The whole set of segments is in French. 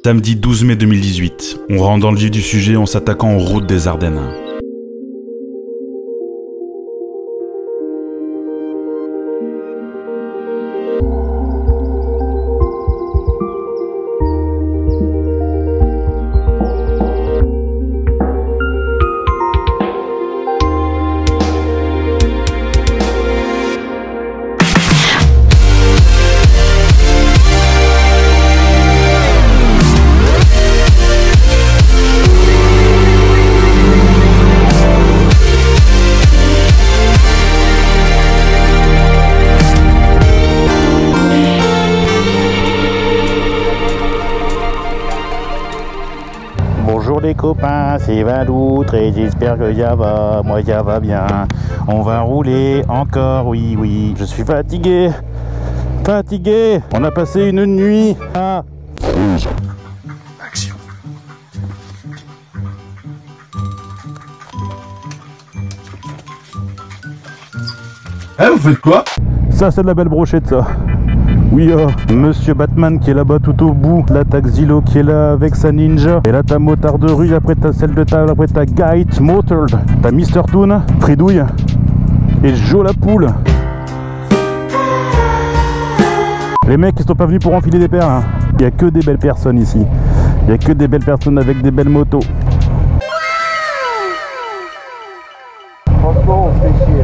Samedi 12 mai 2018, on rentre dans le vif du sujet en s'attaquant aux routes des Ardennes. Bonjour les copains, c'est Valoutre et j'espère que ça va, moi ça va bien. On va rouler encore, oui, je suis fatigué, on a passé une nuit à... Action. Eh, vous faites quoi? Ça c'est de la belle brochette ça. Oui, Monsieur Batman qui est là-bas tout au bout, là t'as Xilo qui est là avec sa ninja, et là t'as Motard de rue, après t'as celle de table, après t'as Guide, Motor, t'as Mr Toon, Fridouille et Jo la poule. Les mecs ils sont pas venus pour enfiler des paires, hein. Il y a que des belles personnes ici, il y a que des belles personnes avec des belles motos. Franchement on se fait chier.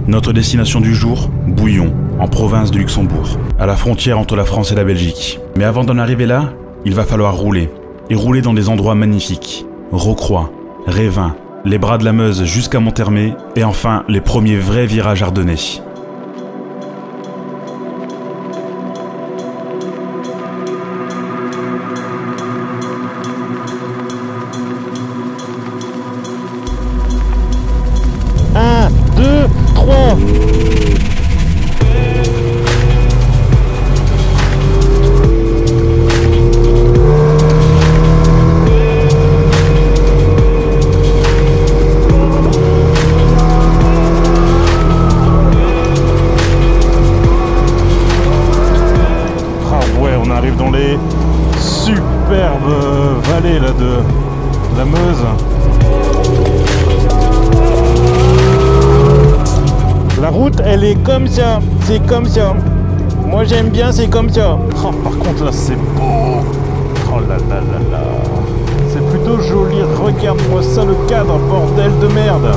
Notre destination du jour, Bouillon, en province de Luxembourg, à la frontière entre la France et la Belgique. Mais avant d'en arriver là, il va falloir rouler. Et rouler dans des endroits magnifiques. Rocroi, Révin, les bras de la Meuse jusqu'à Monthermé, et enfin les premiers vrais virages ardennais. Un, deux, trois. On arrive dans les superbes vallées là de la Meuse. La route elle est comme ça, c'est comme ça. Moi j'aime bien, c'est comme ça. Oh, par contre là c'est beau. Oh là là là là. C'est plutôt joli, regarde-moi ça le cadre, bordel de merde.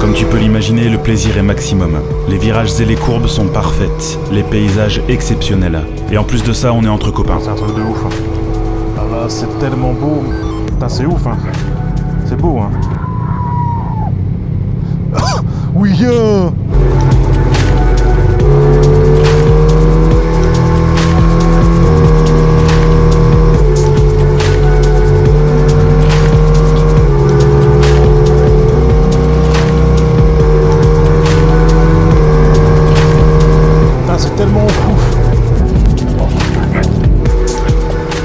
Comme tu peux l'imaginer, le plaisir est maximum. Les virages et les courbes sont parfaites, les paysages exceptionnels. Et en plus de ça, on est entre copains. C'est un truc de ouf. Ah là, c'est tellement beau. Putain, c'est ouf, hein. C'est beau, hein. Oui,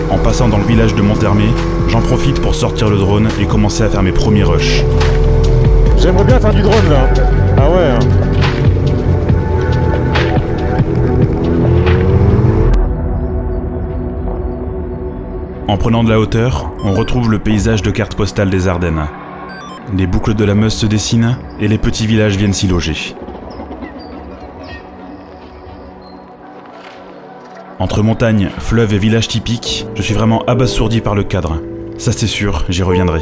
En passant dans le village de Monthermé, j'en profite pour sortir le drone et commencer à faire mes premiers rushs. J'aimerais bien faire du drone là. Ah ouais. Hein. En prenant de la hauteur, on retrouve le paysage de carte postale des Ardennes. Les boucles de la Meuse se dessinent et les petits villages viennent s'y loger. Entre montagnes, fleuves et villages typiques, je suis vraiment abasourdi par le cadre. Ça c'est sûr, j'y reviendrai.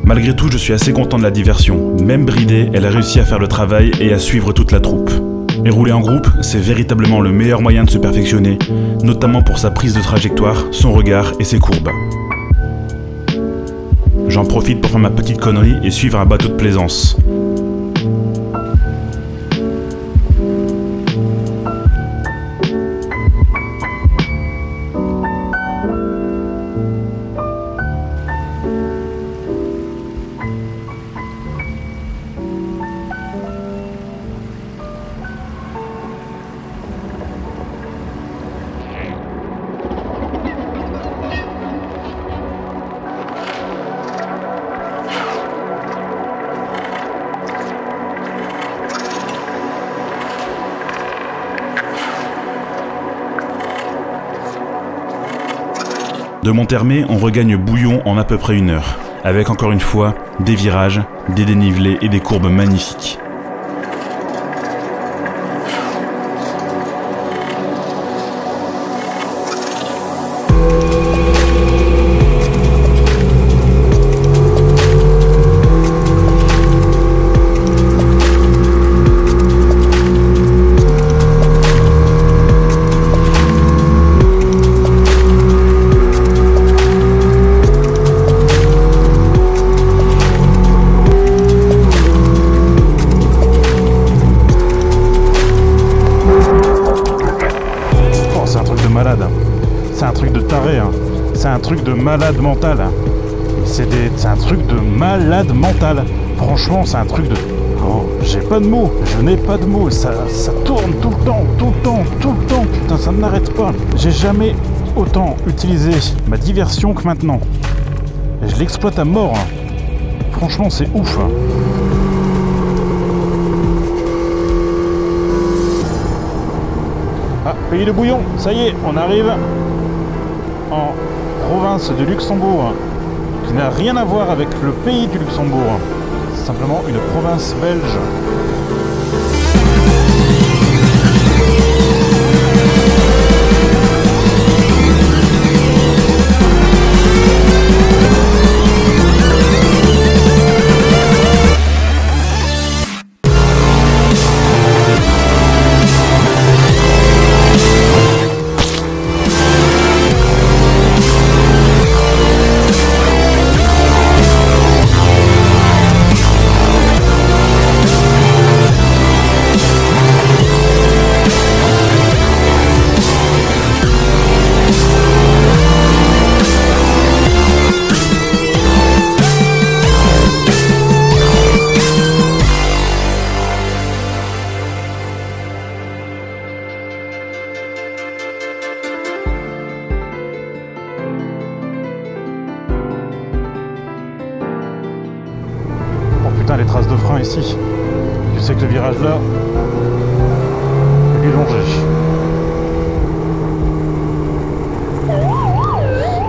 Malgré tout, je suis assez content de la diversion. Même bridée, elle a réussi à faire le travail et à suivre toute la troupe. Et rouler en groupe, c'est véritablement le meilleur moyen de se perfectionner, notamment pour sa prise de trajectoire, son regard et ses courbes. J'en profite pour faire ma petite connerie et suivre un bateau de plaisance. De Monthermé, on regagne Bouillon en à peu près 1 heure, avec encore une fois des virages, des dénivelés et des courbes magnifiques. C'est un truc de taré, hein. C'est un truc de malade mental. C'est un truc de malade mental. Franchement, c'est un truc de... Oh, j'ai pas de mots, je n'ai pas de mots. Ça tourne tout le temps, tout le temps, tout le temps. Putain, ça ne n'arrête pas. J'ai jamais autant utilisé ma diversion que maintenant. Et je l'exploite à mort. Franchement, c'est ouf. Ah, pays de Bouillon, ça y est, on arrive en province de Luxembourg, qui n'a rien à voir avec le pays du Luxembourg. C'est simplement une province belge. Putain, les traces de frein ici. Tu sais que le virage là, il est longé.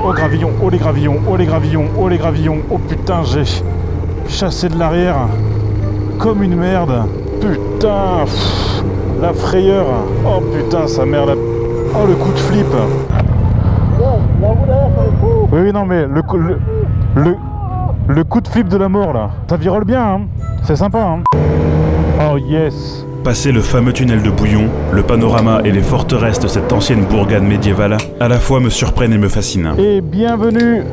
Oh gravillon, oh les gravillons, oh les gravillons, oh les gravillons. Oh putain, j'ai chassé de l'arrière comme une merde. Putain, la frayeur. Oh putain, sa mère la... Oh le coup de flip. Oui, non mais le coup de flip de la mort là, ça virole bien, hein. C'est sympa, hein. Oh yes. Passer le fameux tunnel de Bouillon, le panorama et les forteresses de cette ancienne bourgade médiévale, à la fois me surprennent et me fascinent. Et bienvenue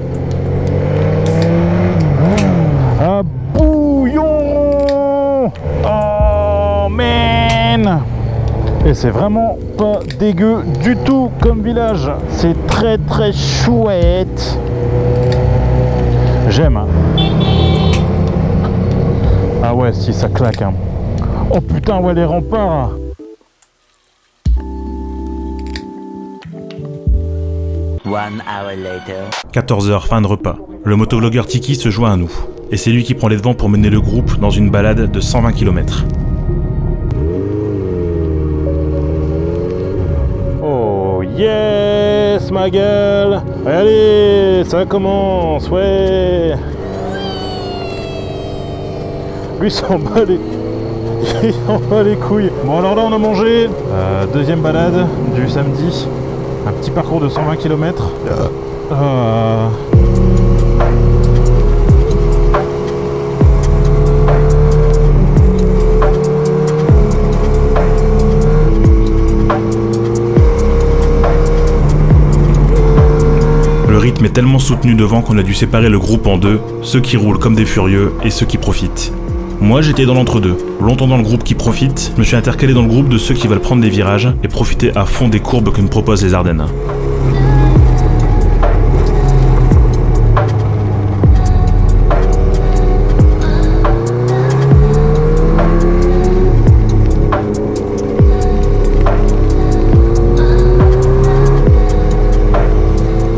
à Bouillon. Oh man. Et c'est vraiment pas dégueu du tout comme village. C'est très très chouette. J'aime. Hein. Ah ouais, si ça claque. Hein. Oh putain, ouais, les remparts. 1 hour later. 14h, fin de repas. Le motovlogueur Tiki se joint à nous. Et c'est lui qui prend les devants pour mener le groupe dans une balade de 120 km. Oh yes, ma gueule. Allez, ça commence, ouais. Lui, il s'en bat les... il s'en bat les couilles. Bon, alors là, on a mangé. Deuxième balade du samedi. Un petit parcours de 120 km. Le rythme est tellement soutenu devant qu'on a dû séparer le groupe en deux, ceux qui roulent comme des furieux et ceux qui profitent. Moi j'étais dans l'entre-deux, longtemps dans le groupe qui profite, je me suis intercalé dans le groupe de ceux qui veulent prendre des virages et profiter à fond des courbes que nous proposent les Ardennes.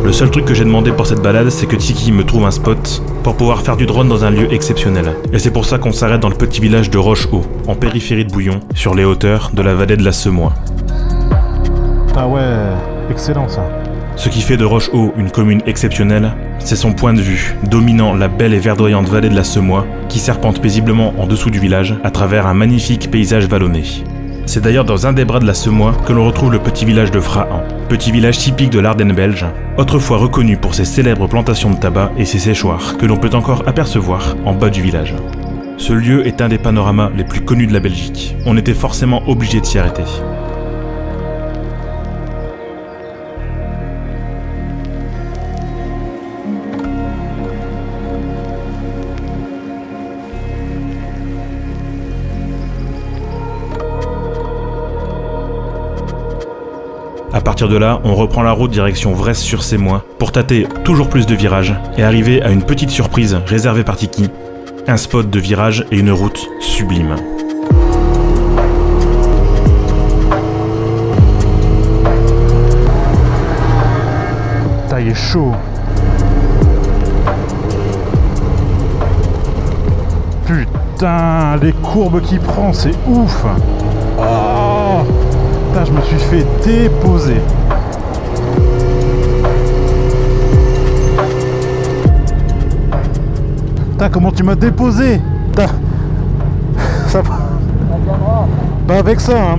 Le seul truc que j'ai demandé pour cette balade, c'est que Tiki me trouve un spot pour pouvoir faire du drone dans un lieu exceptionnel. Et c'est pour ça qu'on s'arrête dans le petit village de Roche-Haut, en périphérie de Bouillon, sur les hauteurs de la vallée de la Semois. Ah ouais, excellent ça. Ce qui fait de Roche-Haut une commune exceptionnelle, c'est son point de vue, dominant la belle et verdoyante vallée de la Semois, qui serpente paisiblement en dessous du village, à travers un magnifique paysage vallonné. C'est d'ailleurs dans un des bras de la Semois que l'on retrouve le petit village de Frahan, petit village typique de l'Ardenne belge, autrefois reconnu pour ses célèbres plantations de tabac et ses séchoirs, que l'on peut encore apercevoir en bas du village. Ce lieu est un des panoramas les plus connus de la Belgique. On était forcément obligé de s'y arrêter. A partir de là, on reprend la route direction Vresse-sur-Semois pour tâter toujours plus de virages et arriver à une petite surprise réservée par Tiki, un spot de virage et une route sublime. Putain, il est chaud. Putain, les courbes qu'il prend, c'est ouf. Oh, putain, je me suis fait déposer. Putain, comment tu m'as déposé? Putain. Ça va. Pas avec ça, hein.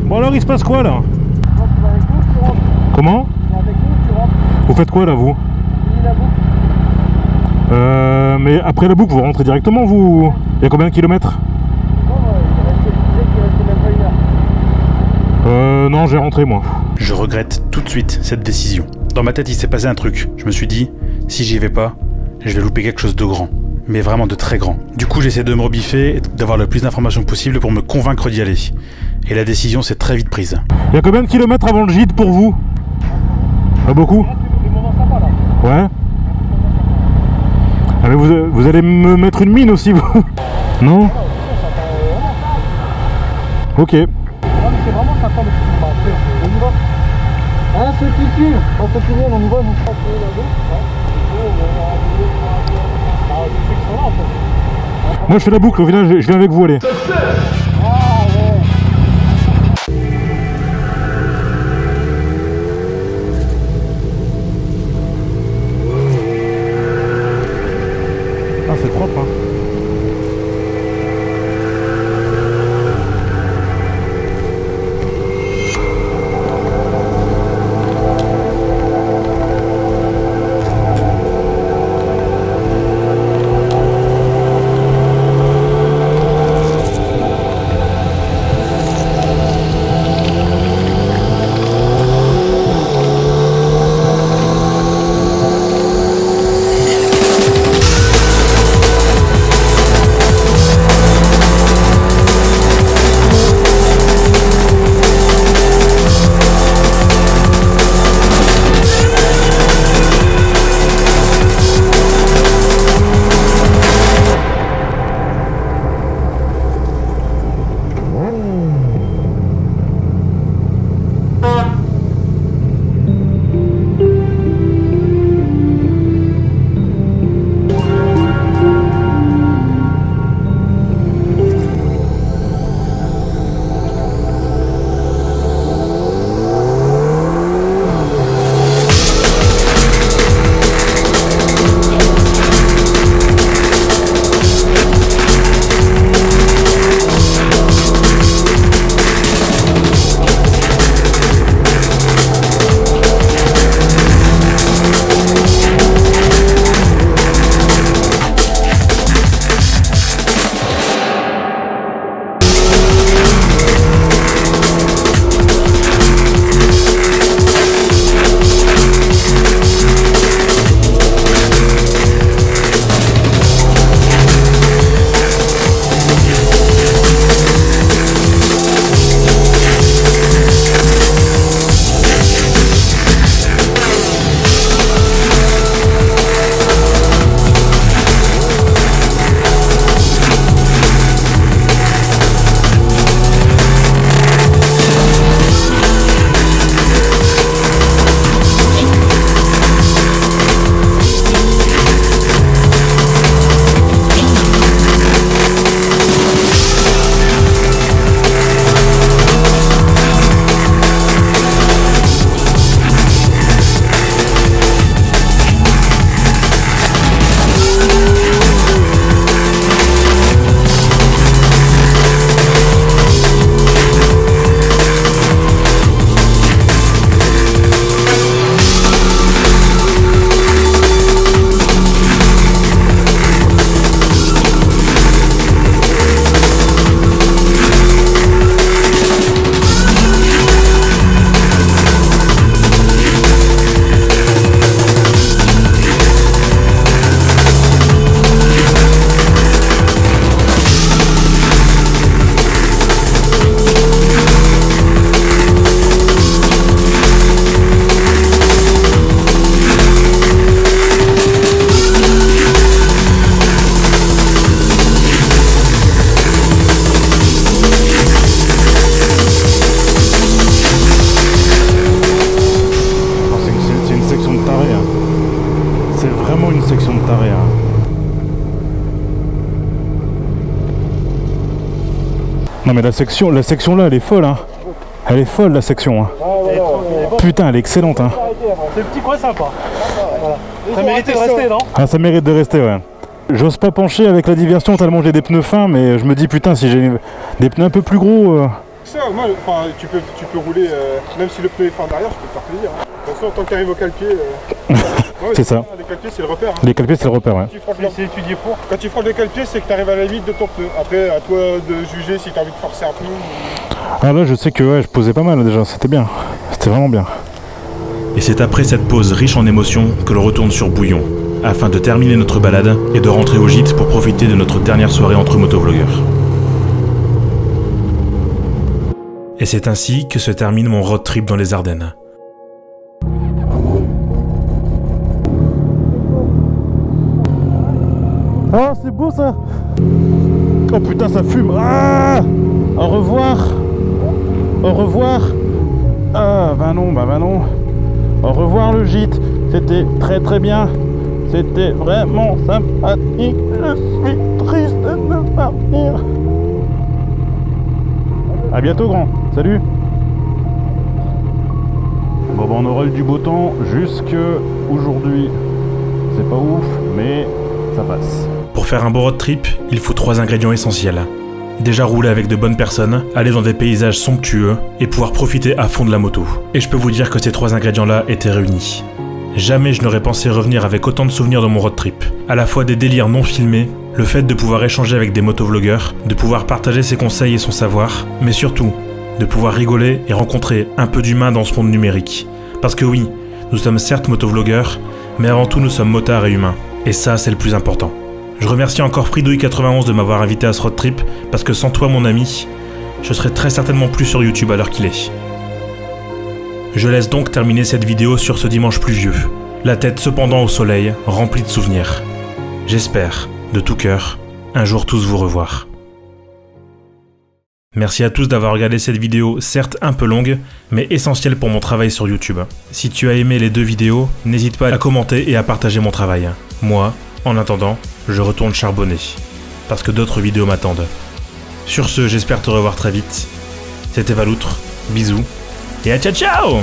Bon alors, il se passe quoi là? Comment? Vous faites quoi là, vous? Mais après la boucle, vous rentrez directement, vous? Il y a combien de kilomètres? Non, j'ai rentré moi. Je regrette tout de suite cette décision. Dans ma tête, il s'est passé un truc. Je me suis dit, si j'y vais pas, je vais louper quelque chose de grand. Mais vraiment de très grand. Du coup, j'essaie de me rebiffer et d'avoir le plus d'informations possible pour me convaincre d'y aller. Et la décision s'est très vite prise. Il y a combien de kilomètres avant le gîte pour vous? Pas beaucoup? Ouais. Ah mais vous allez me mettre une mine aussi, vous? Non? Ok. C'est vraiment sympa le petit marché. On y va. Hein, ceux qui suivent, on continue, on y va, nous frappons là-bas. Moi je fais la boucle au village, je viens avec vous, allez. Ah, c'est propre, hein. Non mais la section là, elle est folle, hein. Elle est folle, la section, hein. Putain, elle est excellente, hein. C'est le petit coin sympa. Voilà. Ça méritait de rester, non? Ah, ça mérite de rester, ouais. J'ose pas pencher avec la diversion tellement j'ai des pneus fins, mais je me dis putain, si j'ai des pneus un peu plus gros... Ça, moi, tu peux rouler, même si le pneu est fin derrière, je peux te faire plaisir. Hein. De toute façon, tant qu'il arrive au calpier, ouais, c'est ça. Les calpiers, c'est le repère. Hein. Les calpiers, c'est le repère, ouais. C'est étudié pour. Quand tu franchis les calpiers, c'est que tu arrives à la limite de ton pneu. Après, à toi de juger si tu as envie de forcer un pneu. Ah là, je sais que ouais, je posais pas mal déjà, c'était bien. C'était vraiment bien. Et c'est après cette pause riche en émotions que l'on retourne sur Bouillon, afin de terminer notre balade et de rentrer au gîte pour profiter de notre dernière soirée entre motovlogueurs. Et c'est ainsi que se termine mon road trip dans les Ardennes. Ah, c'est beau ça. Oh putain, ça fume. Ah, au revoir. Au revoir. Ah, bah non, bah non. Au revoir le gîte. C'était très très bien. C'était vraiment sympathique. Je suis triste de partir. A bientôt, grand. Salut. Bon, bah, on aura eu du beau temps jusque aujourd'hui. C'est pas ouf, mais ça passe. Pour faire un beau road trip, il faut 3 ingrédients essentiels. Déjà rouler avec de bonnes personnes, aller dans des paysages somptueux et pouvoir profiter à fond de la moto. Et je peux vous dire que ces 3 ingrédients-là étaient réunis. Jamais je n'aurais pensé revenir avec autant de souvenirs dans mon road trip. À la fois des délires non filmés, le fait de pouvoir échanger avec des motovlogueurs, de pouvoir partager ses conseils et son savoir, mais surtout, de pouvoir rigoler et rencontrer un peu d'humain dans ce monde numérique. Parce que oui, nous sommes certes motovlogueurs, mais avant tout nous sommes motards et humains. Et ça, c'est le plus important. Je remercie encore Fridouille91 de m'avoir invité à ce road trip, parce que sans toi mon ami, je serais très certainement plus sur YouTube à l'heure qu'il est. Je laisse donc terminer cette vidéo sur ce dimanche pluvieux, la tête cependant au soleil, remplie de souvenirs. J'espère, de tout cœur, un jour tous vous revoir. Merci à tous d'avoir regardé cette vidéo, certes un peu longue, mais essentielle pour mon travail sur YouTube. Si tu as aimé les 2 vidéos, n'hésite pas à commenter et à partager mon travail. Moi, en attendant, je retourne charbonner, parce que d'autres vidéos m'attendent. Sur ce, j'espère te revoir très vite. C'était Valoutre, bisous, et à ciao ciao!